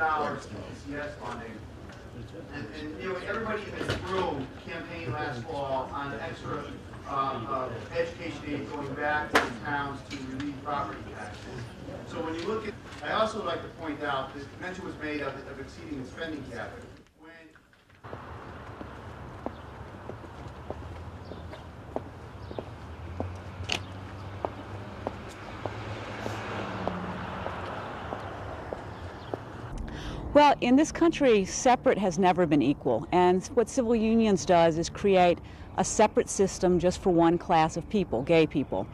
ECS funding. And you know, everybody in this room campaigned last fall on extra education aid going back to the towns to relieve property taxes. So when you look at, I also like to point out that mention was made of exceeding the spending cap. Well, in this country, separate has never been equal, and what civil unions does is create a separate system just for one class of people, gay people.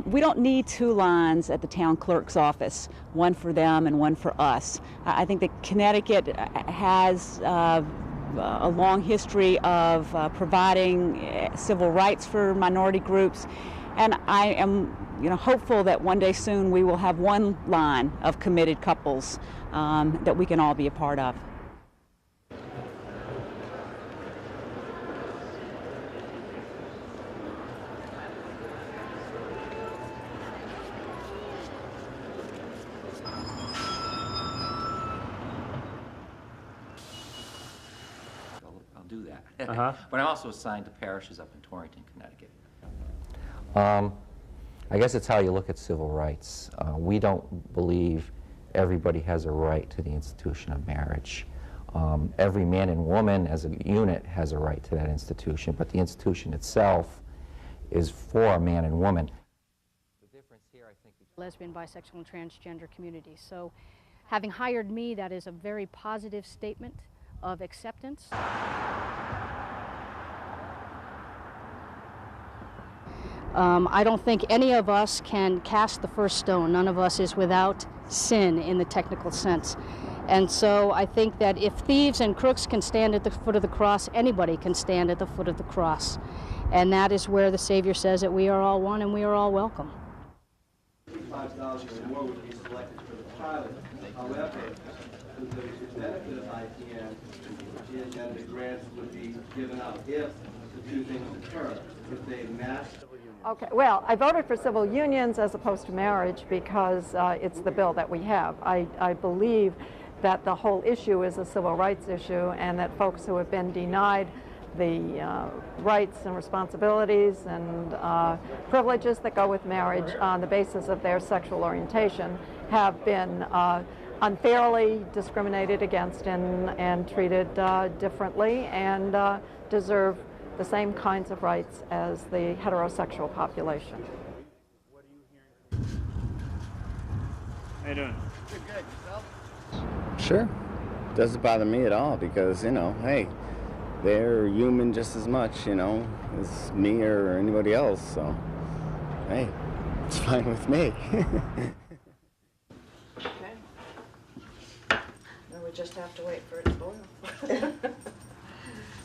We don't need two lines at the town clerk's office, one for them and one for us. I think that Connecticut has a long history of providing civil rights for minority groups, and I am hopeful that one day soon we will have one line of committed couples that we can all be a part of. I'll do that. But I'm also assigned to parishes up in Torrington, Connecticut. I guess it's how you look at civil rights. We don't believe everybody has a right to the institution of marriage. Every man and woman as a unit has a right to that institution, but the institution itself is for a man and woman. The difference here, I think, lesbian, bisexual, and transgender community. So having hired me, that is a very positive statement of acceptance. I don't think any of us can cast the first stone. None of us is without sin in the technical sense. And so I think that if thieves and crooks can stand at the foot of the cross, anybody can stand at the foot of the cross. And that is where the Savior says that we are all one and we are all welcome. $5,000 or more would be selected for the pilot. However, the benefit of IPN is that the grants would be given out if the two things occur. If they match. Okay, well, I voted for civil unions as opposed to marriage because it's the bill that we have. I believe that the whole issue is a civil rights issue and that folks who have been denied the rights and responsibilities and privileges that go with marriage on the basis of their sexual orientation have been unfairly discriminated against and treated differently and deserve the same kinds of rights as the heterosexual population. What are you hearing? How you doing? Good. Yourself? Sure. Doesn't bother me at all because, hey, they're human just as much, as me or anybody else. So, hey, it's fine with me. Okay. Then we just have to wait for it to boil.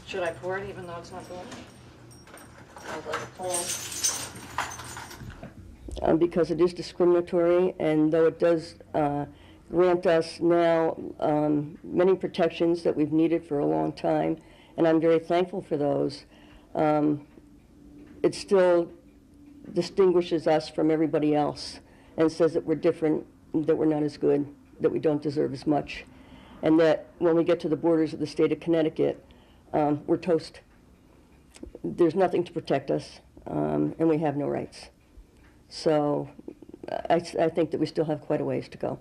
Should I pour it even though it's not boiling? Because it is discriminatory, and though it does grant us now many protections that we've needed for a long time, and I'm very thankful for those, it still distinguishes us from everybody else and says that we're different, that we're not as good, that we don't deserve as much, and that when we get to the borders of the state of Connecticut, we're toast. There's nothing to protect us, and we have no rights. So I think that we still have quite a ways to go.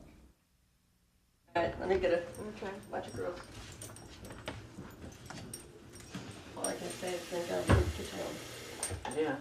All right, let me get a bunch of girls. All I can say is thank God for the kitchen. Yeah.